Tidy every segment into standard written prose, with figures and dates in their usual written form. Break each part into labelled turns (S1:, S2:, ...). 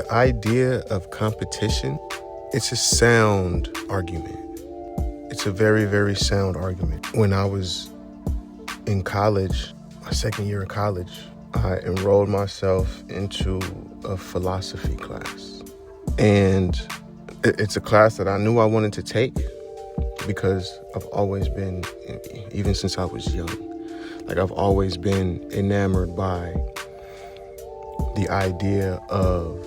S1: The idea of competition, it's a sound argument. It's a very, very sound argument. When I was in college, my second year of college, I enrolled myself into a philosophy class. And it's a class that I knew I wanted to take because I've always been, even since I was young, I've always been enamored by the idea of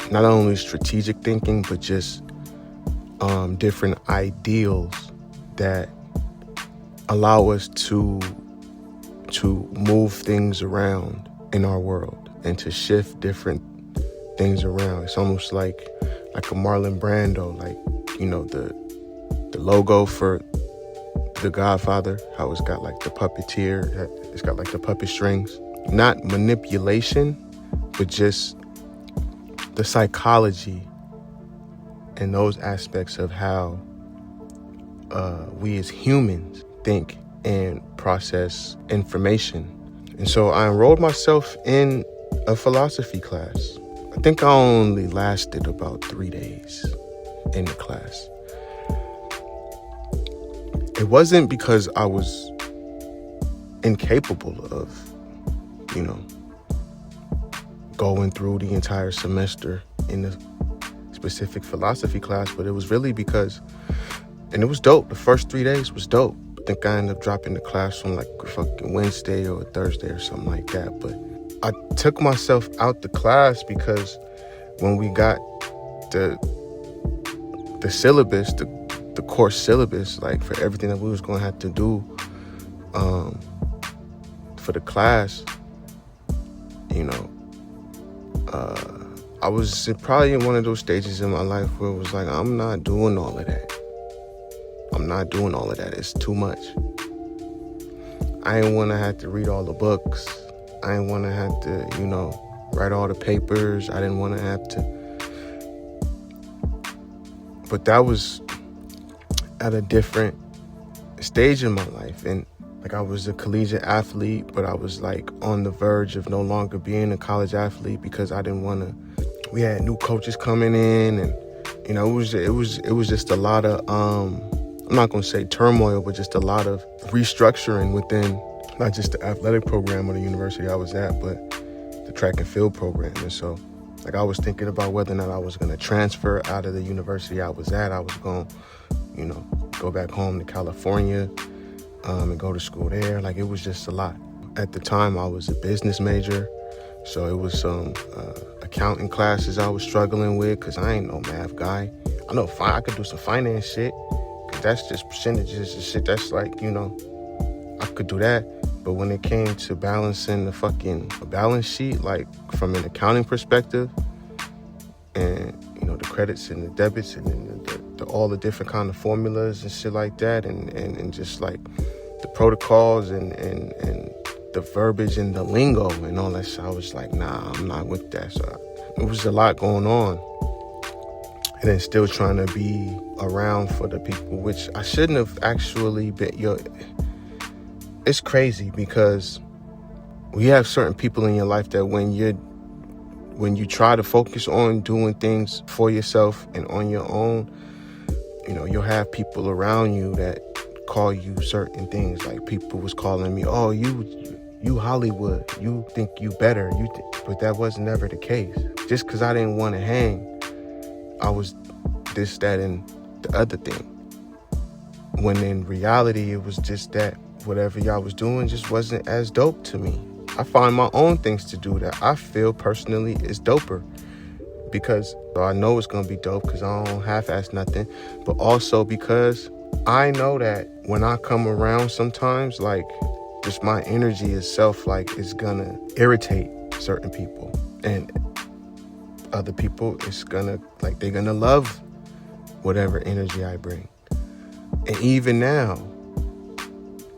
S1: not only strategic thinking, but just different ideals that allow us to move things around in our world and to shift different things around. It's almost like a Marlon Brando, the logo for The Godfather, how it's got the puppeteer, it's got the puppet strings. Not manipulation, but just the psychology and those aspects of how we as humans think and process information. And so I enrolled myself in a philosophy class. I think I only lasted about 3 days in the class. It wasn't because I was incapable of, going through the entire semester in a specific philosophy class, but it was really because, and it was dope. The first 3 days was dope. I think I ended up dropping the class on fucking Wednesday or Thursday or something like that. But I took myself out the class because when we got the syllabus, the course syllabus, for everything that we was going to have to do for the class, I was probably in one of those stages in my life where it was I'm not doing all of that. I'm not doing all of that. It's too much. I didn't want to have to read all the books. I didn't want to have to, write all the papers. I didn't want to have to. But that was at a different stage in my life. And I was a collegiate athlete, but I was on the verge of no longer being a college athlete because I didn't want to. We had new coaches coming in, and it was just a lot of I'm not gonna say turmoil, but just a lot of restructuring within not just the athletic program of the university I was at, but the track and field program. And so I was thinking about whether or not I was gonna transfer out of the university I was at. I was gonna go back home to California and go to school there. It was just a lot. At the time, I was a business major, so it was some accounting classes I was struggling with because I ain't no math guy. I know I could do some finance shit, because that's just percentages and shit. That's I could do that. But when it came to balancing the fucking balance sheet, from an accounting perspective, and the credits and the debits and the all the different kind of formulas and shit like that, and just the protocols and the verbiage and the lingo and all that shit, I was nah, I'm not with that. So it was a lot going on, and then still trying to be around for the people, which I shouldn't have actually been. It's crazy because you have certain people in your life that when you try to focus on doing things for yourself and on your own, you'll have people around you that call you certain things. People was calling me, oh, you Hollywood, you think you better, but that was never the case. Just because I didn't want to hang, I was this, that, and the other thing. When in reality, it was just that whatever y'all was doing just wasn't as dope to me. I find my own things to do that I feel personally is doper, because I know it's gonna be dope because I don't half-ass nothing, but also because I know that when I come around sometimes, just my energy itself, is gonna irritate certain people, and other people, it's gonna, they're gonna love whatever energy I bring. And even now,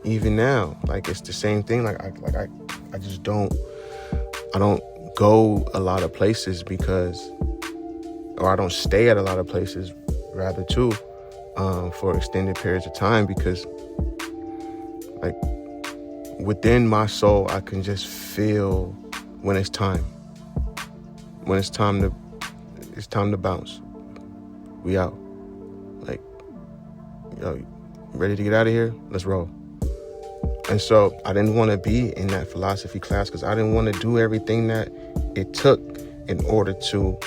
S1: it's the same thing. I just don't go a lot of places or I don't stay at a lot of places, rather too, for extended periods of time, because within my soul, I can just feel when it's time. when it's time to bounce. We out. Like, yo, ready to get out of here? Let's roll. And so I didn't want to be in that philosophy class because I didn't want to do everything that it took in order to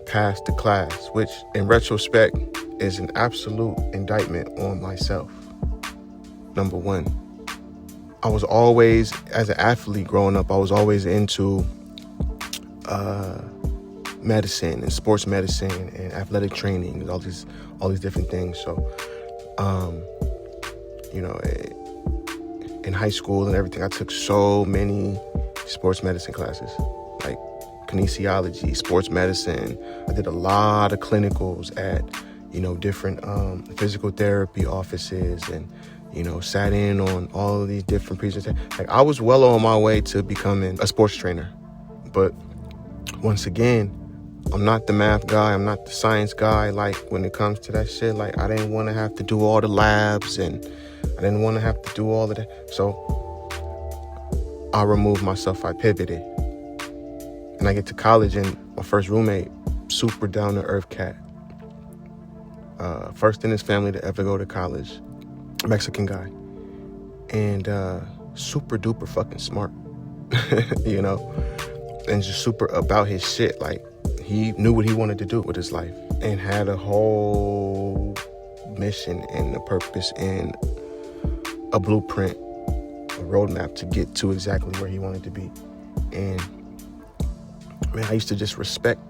S1: pass the class, which in retrospect is an absolute indictment on myself. Number one, I was always, as an athlete growing up, I was always into medicine and sports medicine and athletic training and all these different things. So, in high school and everything, I took so many sports medicine classes, like kinesiology, sports medicine. I did a lot of clinicals at, different physical therapy offices and, sat in on all of these different presentations. Like, I was well on my way to becoming a sports trainer. But once again, I'm not the math guy. I'm not the science guy. Like, when it comes to that shit, like, I didn't want to have to do all the labs and I didn't want to have to do all of that. So I removed myself. I pivoted. And I get to college and my first roommate, super down-to-earth cat. First in his family to ever go to college. Mexican guy. And super duper fucking smart. And just super about his shit. Like, he knew what he wanted to do with his life and had a whole mission and a purpose and a blueprint, a roadmap to get to exactly where he wanted to be. And man, I used to just respect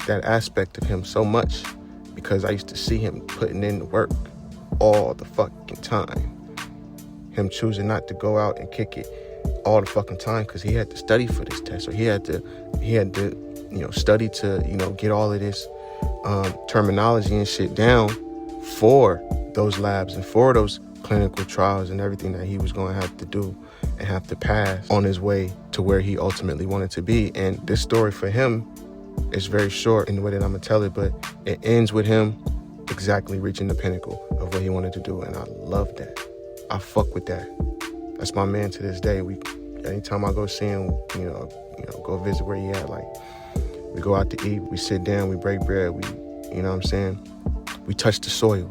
S1: that aspect of him so much because I used to see him putting in the work all the fucking time. Him choosing not to go out and kick it all the fucking time because he had to study for this test, or he had to study to get all of this terminology and shit down for those labs and for those clinical trials and everything that he was going to have to do and have to pass on his way to where he ultimately wanted to be. And this story for him is very short in the way that I'm gonna tell it, but it ends with him exactly reaching the pinnacle of what he wanted to do, and I love that. I fuck with that. That's my man to this day. Anytime I go see him, go visit where he at, like, we go out to eat, we sit down, we break bread, we touch the soil,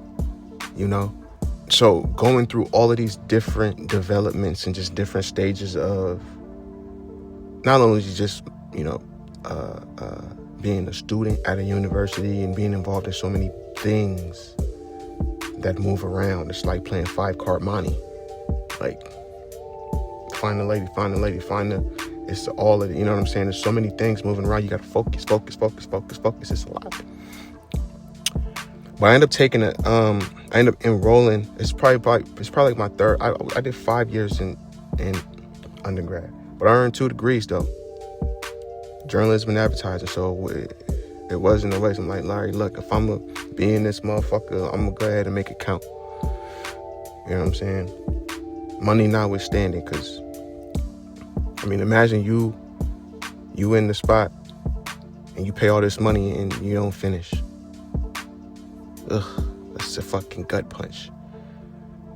S1: So going through all of these different developments and just different stages of not only just, being a student at a university and being involved in so many things that move around. It's like playing 5-card money. Like, find the lady, it's all of it, you know what I'm saying? There's so many things moving around. You got to focus. It's a lot. But I end up enrolling. It's probably like my third. I did 5 years in undergrad, but I earned 2 degrees though. Journalism and advertising. So it wasn't a waste. I'm like, Larry, look, if I'm gonna be in this motherfucker, I'm gonna go ahead and make it count. You know what I'm saying? Money notwithstanding, because imagine you in the spot and you pay all this money and you don't finish. Ugh, that's a fucking gut punch.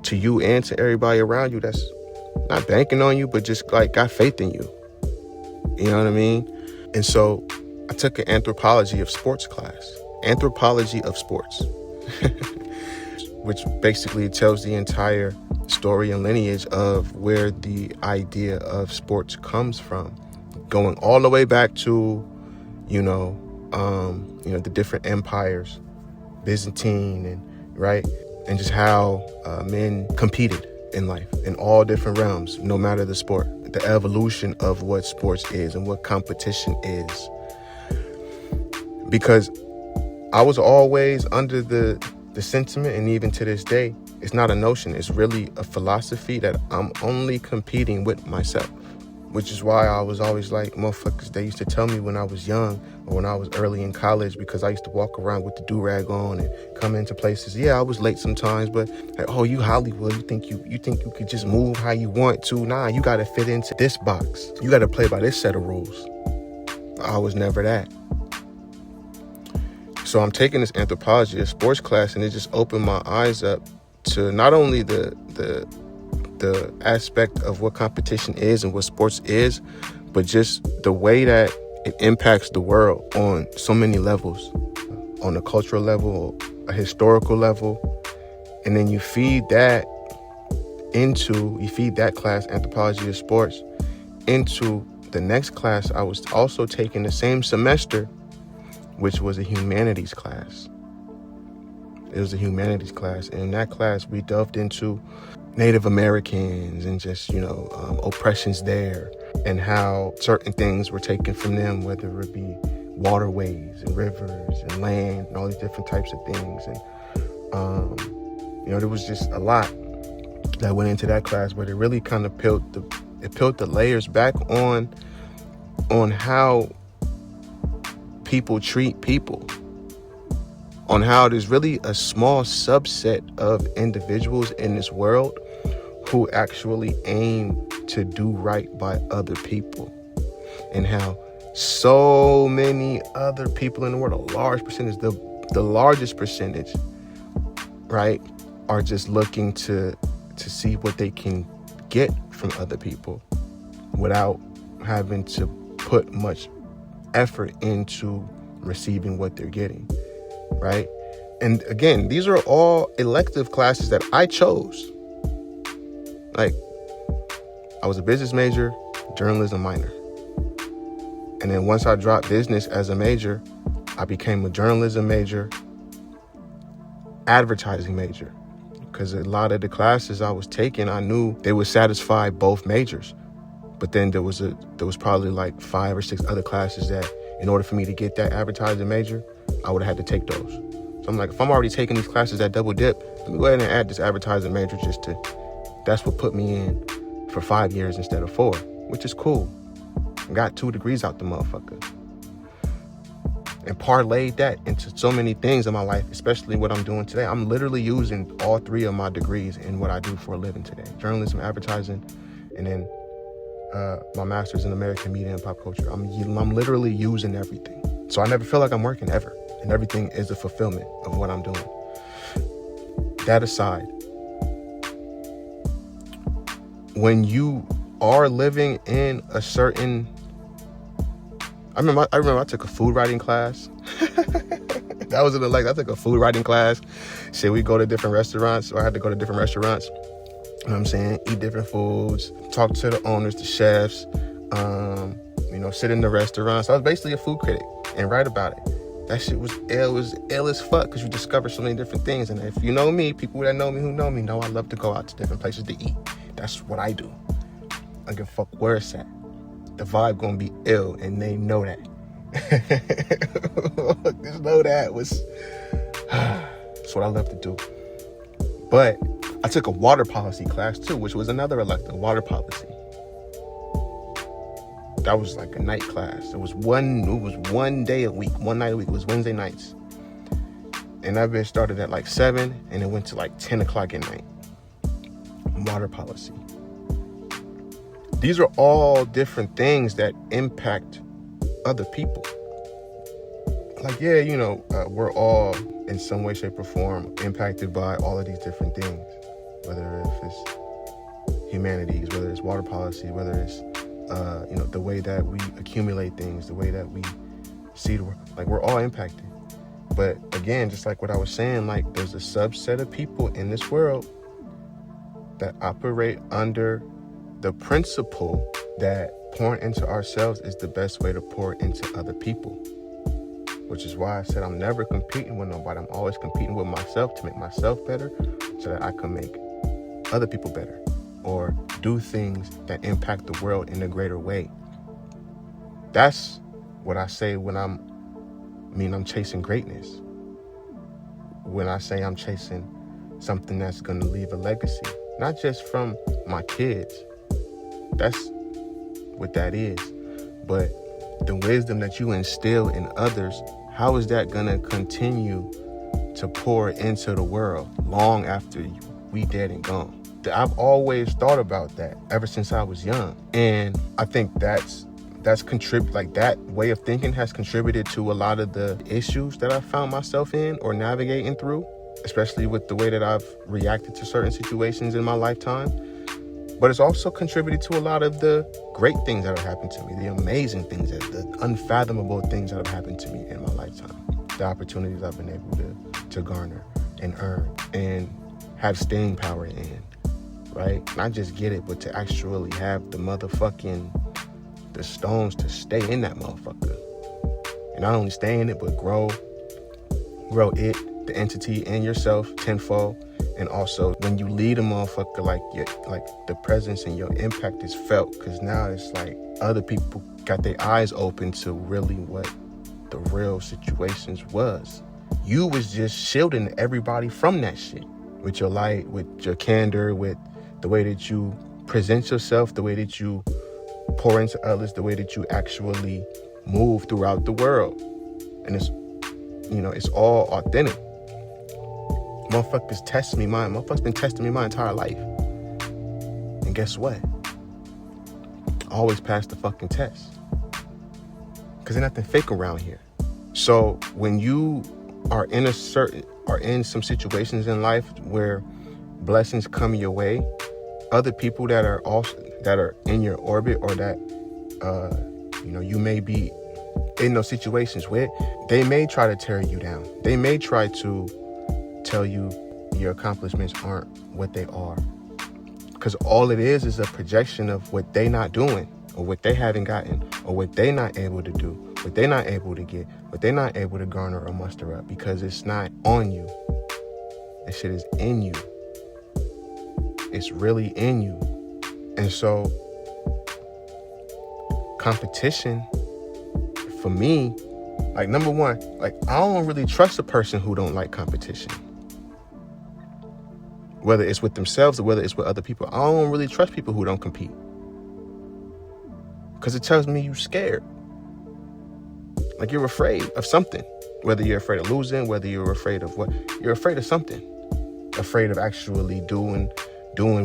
S1: To you and to everybody around you that's not banking on you, but just like got faith in you. You know what I mean? And so I took an anthropology of sports class. Anthropology of sports. Which basically tells the entire story and lineage of where the idea of sports comes from. Going all the way back to, the different empires, Byzantine and just how men competed in life in all different realms, no matter the sport, the evolution of what sports is and what competition is. Because I was always under the sentiment, and even to this day, it's not a notion, it's really a philosophy that I'm only competing with myself. Which is why I was always like, motherfuckers, they used to tell me when I was young or when I was early in college, because I used to walk around with the do-rag on and come into places. Yeah, I was late sometimes, but like, oh, you Hollywood, you think you could just move how you want to. Nah, you got to fit into this box. You got to play by this set of rules. I was never that. So I'm taking this anthropology of sports class, and it just opened my eyes up to not only the aspect of what competition is and what sports is, but just the way that it impacts the world on so many levels, on a cultural level, a historical level. And then you feed that class, anthropology of sports, into the next class I was also taking the same semester, which was a humanities class. It was a humanities class. And in that class, we delved into Native Americans and just, oppressions there, and how certain things were taken from them, whether it be waterways and rivers and land and all these different types of things. And, there was just a lot that went into that class, but it really kind of peeled the layers back on how people treat people, on how there's really a small subset of individuals in this world who actually aim to do right by other people, and how so many other people in the world, a large percentage, the largest percentage, right, are just looking to see what they can get from other people without having to put much effort into receiving what they're getting, right? And again, these are all elective classes that I chose. Like, I was a business major, journalism minor. And then once I dropped business as a major, I became a journalism major, advertising major. Because a lot of the classes I was taking, I knew they would satisfy both majors. But then there was probably like 5 or 6 other classes that, in order for me to get that advertising major, I would have had to take those. So I'm like, if I'm already taking these classes that double dip, let me go ahead and add this advertising major that's what put me in for 5 years instead of 4, which is cool. I got 2 degrees out the motherfucker. And parlayed that into so many things in my life, especially what I'm doing today. I'm literally using all 3 of my degrees in what I do for a living today. Journalism, advertising, and then my master's in American media and pop culture. I'm literally using everything. So I never feel like I'm working ever. And everything is a fulfillment of what I'm doing. That aside, when you are living in a certain... I remember I took a food writing class. That was I took a food writing class. Shit, we go to different restaurants, or I had to go to different restaurants. You know what I'm saying? Eat different foods, talk to the owners, the chefs, sit in the restaurants. So I was basically a food critic and write about it. That shit was ill. It was ill as fuck because you discover so many different things. And if you know me, people that know me who know me know I love to go out to different places to eat. That's what I do. I don't give a fuck where it's at. The vibe gonna be ill, and they know that. Just know that that's what I love to do. But I took a water policy class too, which was another elective, water policy. That was like a night class. It was one day a week, one night a week. It was Wednesday nights. And that bitch started at like 7 and it went to like 10 o'clock at night. Water policy. These are all different things that impact other people. Like, yeah, we're all in some way, shape, or form impacted by all of these different things. Whether if it's humanities, whether it's water policy, whether it's, the way that we accumulate things, the way that we see the world. Like, we're all impacted. But again, just like what I was saying, like, there's a subset of people in this world that operate under the principle that pouring into ourselves is the best way to pour into other people. Which is why I said I'm never competing with nobody. I'm always competing with myself to make myself better so that I can make other people better or do things that impact the world in a greater way. That's what I say when I'm chasing greatness. When I say I'm chasing something that's going to leave a legacy, not just from my kids. That's what that is. But the wisdom that you instill in others, how is that going to continue to pour into the world long after we dead and gone? I've always thought about that ever since I was young. And I think that's that way of thinking has contributed to a lot of the issues that I found myself in or navigating through, especially with the way that I've reacted to certain situations in my lifetime. But it's also contributed to a lot of the great things that have happened to me, the amazing things, the unfathomable things that have happened to me in my lifetime, the opportunities I've been able to garner and earn and have staying power in, right? Not just get it, but to actually have the stones to stay in that motherfucker. And not only stay in it, but grow it, the entity, and yourself tenfold. And also, when you lead a motherfucker, like the presence and your impact is felt, because now it's like other people got their eyes open to really what the real situations was. You was just shielding everybody from that shit with your light, with your candor, with the way that you present yourself, the way that you pour into others, the way that you actually move throughout the world. And it's all authentic. Motherfuckers been testing me my entire life. And guess what? I always pass the fucking test. Cause there's nothing fake around here. So when you are in some situations in life where blessings come your way, other people that are in your orbit, or that you may be in those situations with, they may try to tear you down. They may try to tell you your accomplishments aren't what they are, because all it is a projection of what they not doing, or what they haven't gotten, or what they not able to do, what they not able to get, what they not able to garner or muster up, because it's not on you. That shit is in you. It's really in you. And so competition for me, like, number one, like, I don't really trust a person who don't like competition. Whether it's with themselves or whether it's with other people, I don't really trust people who don't compete. Because it tells me you're scared. Like, you're afraid of something. Whether you're afraid of losing, whether you're afraid of what, you're afraid of something. Afraid of actually doing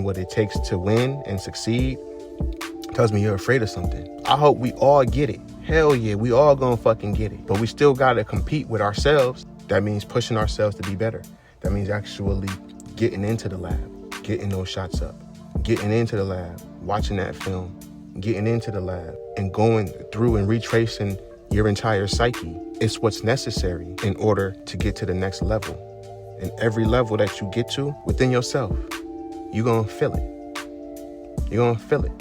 S1: what it takes to win and succeed. It tells me you're afraid of something. I hope we all get it. Hell yeah, we all gonna fucking get it. But we still gotta compete with ourselves. That means pushing ourselves to be better. That means actually getting into the lab, getting those shots up, getting into the lab, watching that film, getting into the lab, and going through and retracing your entire psyche. It's what's necessary in order to get to the next level. And every level that you get to within yourself, you're gonna feel it. You're gonna feel it.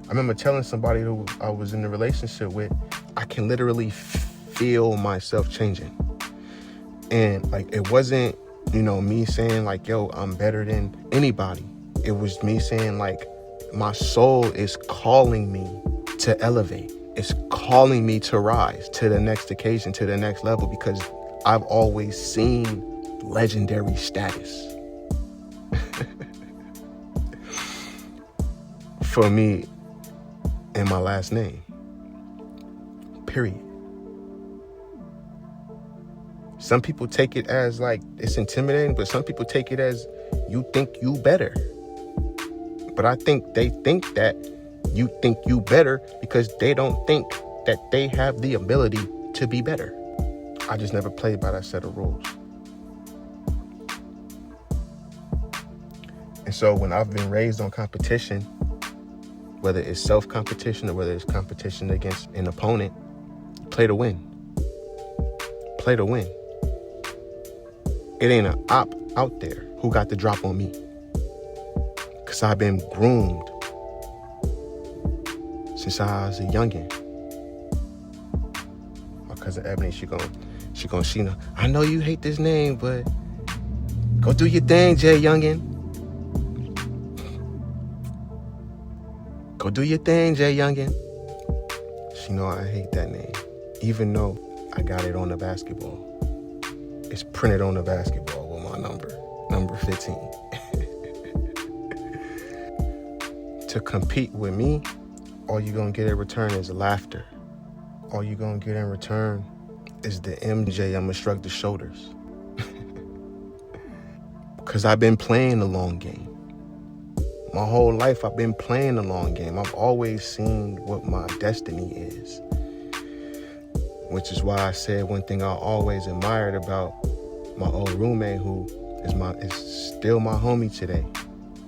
S1: I remember telling somebody who I was in a relationship with, I can literally feel myself changing. And like, it wasn't, me saying like, yo, I'm better than anybody. It was me saying like, my soul is calling me to elevate. It's calling me to rise to the next occasion, to the next level, because I've always seen legendary status. For me and my last name. Period. Some people take it as like it's intimidating, but some people take it as you think you better. But I think they think that you think you better because they don't think that they have the ability to be better. I just never played by that set of rules. And so when I've been raised on competition, whether it's self-competition or whether it's competition against an opponent, play to win. Play to win. It ain't an op out there who got the drop on me. Because I've been groomed since I was a youngin'. My cousin Ebony, she know, I know you hate this name, but go do your thing, Jay Youngin. Go do your thing, Jay Youngin. She know I hate that name, even though I got it on the basketball. It's printed on the basketball with my number 15. To compete with me, all you're gonna get in return is laughter. All you're gonna get in return is the MJ, I'ma shrug the shoulders. Because I've been playing the long game. My whole life I've been playing the long game. I've always seen what my destiny is. Which is why I said one thing I always admired about my old roommate, who is still my homie today,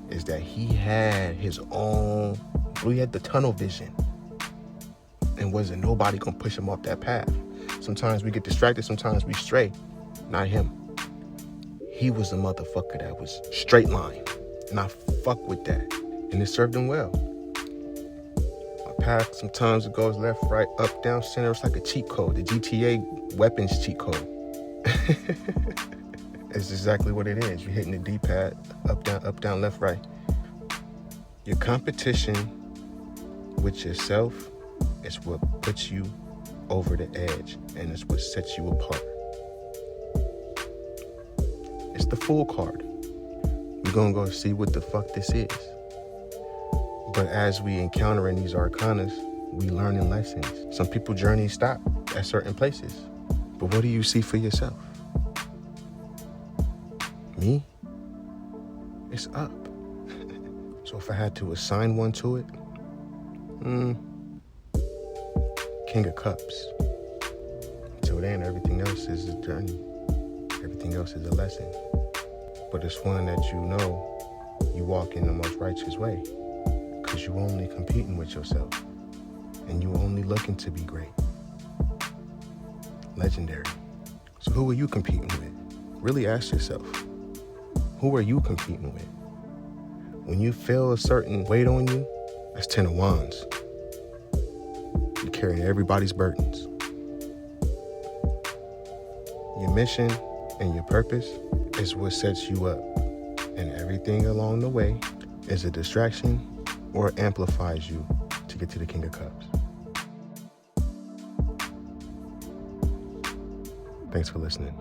S1: is that he had his own, he had the tunnel vision. And wasn't nobody gonna push him off that path. Sometimes we get distracted, sometimes we stray. Not him. He was the motherfucker that was straight line. And I fuck with that. And it served him well. My path, sometimes it goes left, right, up, down, center. It's like a cheat code, the GTA weapons cheat code. It's exactly what it is. You're hitting the D-pad, up, down, left, right. Your competition with yourself is what puts you over the edge, and it's what sets you apart. It's the Fool card. We're gonna go see what the fuck this is. But as we encountering these arcanas, we learning lessons. Some people's journeys stop at certain places. But what do you see for yourself? Me? It's up. So if I had to assign one to it, King of Cups. Until then, everything else is a journey. Everything else is a lesson. But it's one that you know you walk in the most righteous way. Because you only competing with yourself. And you only looking to be great. Legendary. So who are you competing with? Really ask yourself. Who are you competing with? When you feel a certain weight on you, that's 10 of Wands. You're carrying everybody's burdens. Your mission and your purpose is what sets you up. And everything along the way is a distraction or amplifies you to get to the King of Cups. Thanks for listening.